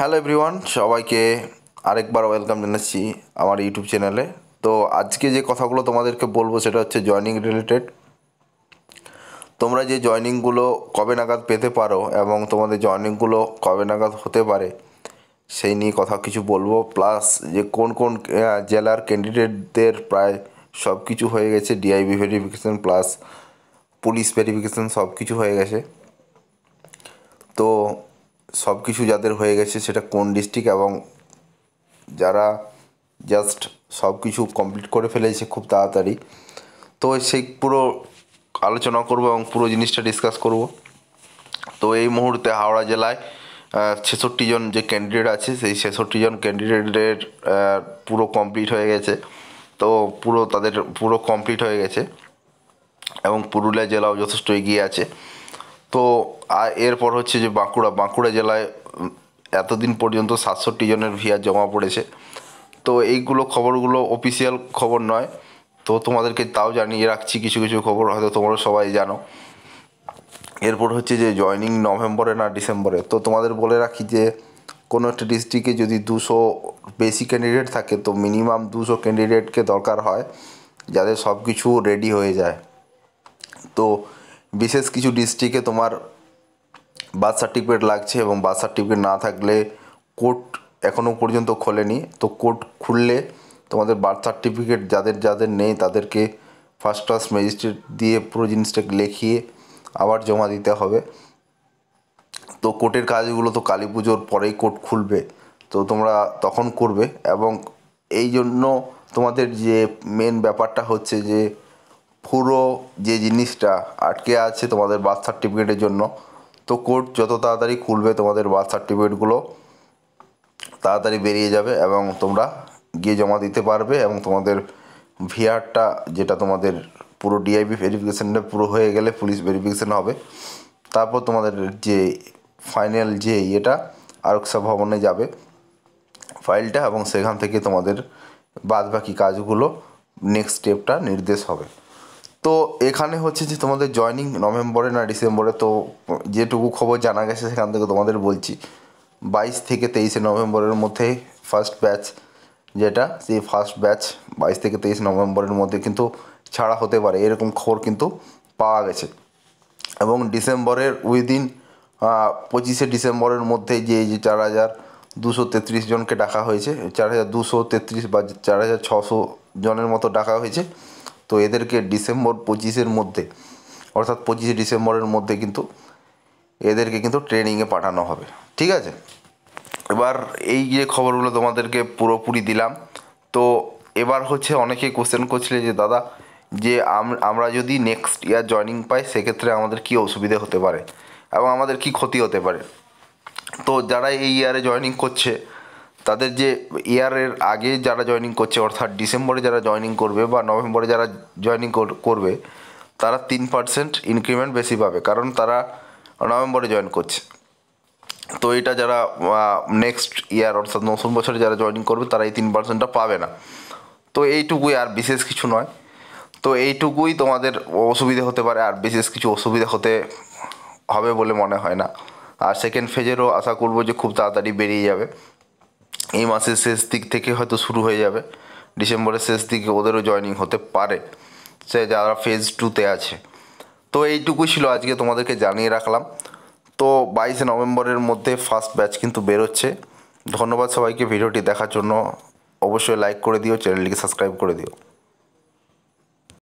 Hello everyone, সবাইকে আরেকবার welcome জানাচ্ছি আমার ইউটিউব চ্যানেলে। তো আজকে যে কথাগুলো তোমাদেরকে বলবো সেটা হচ্ছে জয়েনিং রিলেটেড। তোমরা যে জয়েনিংগুলো কবে নাগাদ পেতে পারো এবং তোমাদের জয়েনিংগুলো কবে নাগাদ হতে পারে সেই নিয়ে কথা কিছু বলবো। প্লাস যে কোন কোন জেলার ক্যান্ডিডেটদের প্রায় সব কিছু হয়ে গেছে, DIB verification plus police verification সব কিছু হয়ে গেছে। তো সব কিছু যাদের হয়ে গেছে সেটা কোন ডিস্ট্রিক্ট এবং যারা জাস্ট সব কিছু কমপ্লিট করে ফেলেছে খুব তাড়াতাড়ি, তো সেই পুরো আলোচনা করব এবং পুরো জিনিসটা ডিসকাস করব। তো এই মুহূর্তে হাওড়া জেলায় 66 জন যে ক্যান্ডিডেট আছে সেই 66 জন ক্যান্ডিডেটের পুরো কমপ্লিট হয়ে গেছে। তো তাদের পুরো কমপ্লিট হয়ে গেছে এবং পুরুলিয়া জেলাও যথেষ্ট এগিয়ে আছে। তো এরপর হচ্ছে যে বাঁকুড়া জেলায় এতদিন পর্যন্ত 67 জনের ভিআর জমা পড়েছে। তো এইগুলো খবরগুলো অফিসিয়াল খবর নয়, তো তোমাদেরকে তাও জানিয়ে রাখছি কিছু কিছু খবর হয়তো তোমরা সবাই জানো। এরপর হচ্ছে যে জয়েনিং নভেম্বরে না ডিসেম্বরে। তো তোমাদের বলে রাখি যে কোনো একটা ডিস্ট্রিক্টে যদি 200 বেশি ক্যান্ডিডেট থাকে তো মিনিমাম 200 ক্যান্ডিডেটকে দরকার হয় যাদের সব কিছু রেডি হয়ে যায়। তো বিশেষ কিছু ডিস্ট্রিক্টে তোমার বার্থ সার্টিফিকেট লাগছে এবং বার্থ সার্টিফিকেট না থাকলে কোর্ট এখনও পর্যন্ত খোলেনি। তো কোর্ট খুললে তোমাদের বার্থ সার্টিফিকেট যাদের যাদের নেই তাদেরকে ফার্স্ট ক্লাস ম্যাজিস্ট্রেট দিয়ে পুরো জিনিসটাকে লিখিয়ে আবার জমা দিতে হবে। তো কোর্টের কাজগুলো তো কালী পুজোর পরেই কোর্ট খুলবে, তো তোমরা তখন করবে। এবং এই জন্য তোমাদের যে মেন ব্যাপারটা হচ্ছে যে পুরো যে জিনিসটা আটকে আছে তোমাদের বার্থ সার্টিফিকেটের জন্য, তো কোর্ট যত তাড়াতাড়ি খুলবে তোমাদের বার্থ সার্টিফিকেটগুলো তাড়াতাড়ি বেরিয়ে যাবে এবং তোমরা গিয়ে জমা দিতে পারবে এবং তোমাদের ভিআরটা যেটা তোমাদের পুরো ডিআইবি ভেরিফিকেশানটা পুরো হয়ে গেলে পুলিশ ভেরিফিকেশান হবে। তারপর তোমাদের যে ফাইনাল যে আরক্ষা ভবনে যাবে ফাইলটা এবং সেখান থেকে তোমাদের বাদবাকি কাজগুলো নেক্সট স্টেপটা নির্দেশ হবে। তো এখানে হচ্ছে যে তোমাদের জয়েনিং নভেম্বরে না ডিসেম্বরে। তো যেটুকু খবর জানা গেছে সেখান থেকে তোমাদের বলছি 22 থেকে 23 নভেম্বরের মধ্যে ফার্স্ট ব্যাচ যেটা সেই ফার্স্ট ব্যাচ 22 থেকে 23 নভেম্বরের মধ্যে কিন্তু ছাড়া হতে পারে, এরকম খবর কিন্তু পাওয়া গেছে। এবং ডিসেম্বরের উইদিন 25শে ডিসেম্বরের মধ্যে যে 4233 জনকে ডাকা হয়েছে, 4233 বা 4600 জনের মতো ডাকা হয়েছে। তো এদেরকে ডিসেম্বর 25-এর মধ্যে অর্থাৎ 25শে ডিসেম্বরের মধ্যে কিন্তু এদেরকে কিন্তু ট্রেনিংয়ে পাঠানো হবে। ঠিক আছে, এবার এই যে খবরগুলো তোমাদেরকে পুরোপুরি দিলাম। তো এবার হচ্ছে অনেকেই কোশ্চেন করছিলে যে দাদা যে আমরা যদি নেক্সট ইয়ার জয়েনিং পাই সেক্ষেত্রে আমাদের কী অসুবিধে হতে পারে এবং আমাদের কী ক্ষতি হতে পারে। তো যারা এই ইয়ারে জয়েনিং করছে তাদের যে ইয়ারের আগে যারা জয়েনিং করছে অর্থাৎ ডিসেম্বরে যারা জয়েনিং করবে বা নভেম্বরে যারা জয়েনিং করবে তারা 3% ইনক্রিমেন্ট বেশি পাবে, কারণ তারা নভেম্বরে জয়েন করছে। তো এটা যারা নেক্সট ইয়ার অর্থাৎ নতুন বছরে যারা জয়েনিং করবে তারা এই 3%টা পাবে না। তো এইটুকুই, আর বিশেষ কিছু নয়। তো এইটুকুই তোমাদের অসুবিধে হতে পারে, আর বিশেষ কিছু অসুবিধা হতে হবে বলে মনে হয় না। আর সেকেন্ড ফেজেরও আশা করবো যে খুব তাড়াতাড়ি বেরিয়ে যাবে, এই মাসের শেষ দিক থেকে হয়তো শুরু হয়ে যাবে, ডিসেম্বরের শেষ দিকে ওদেরও জয়েনিং হতে পারে সে যারা ফেজ 2-তে আছে। তো এইটুকুই ছিল আজকে তোমাদেরকে জানিয়ে রাখলাম। তো 22শে নভেম্বরের মধ্যে ফার্স্ট ব্যাচ কিন্তু বেরোচ্ছে। ধন্যবাদ সবাইকে ভিডিওটি দেখার জন্য। অবশ্যই লাইক করে দিও, চ্যানেলটিকে সাবস্ক্রাইব করে দিও।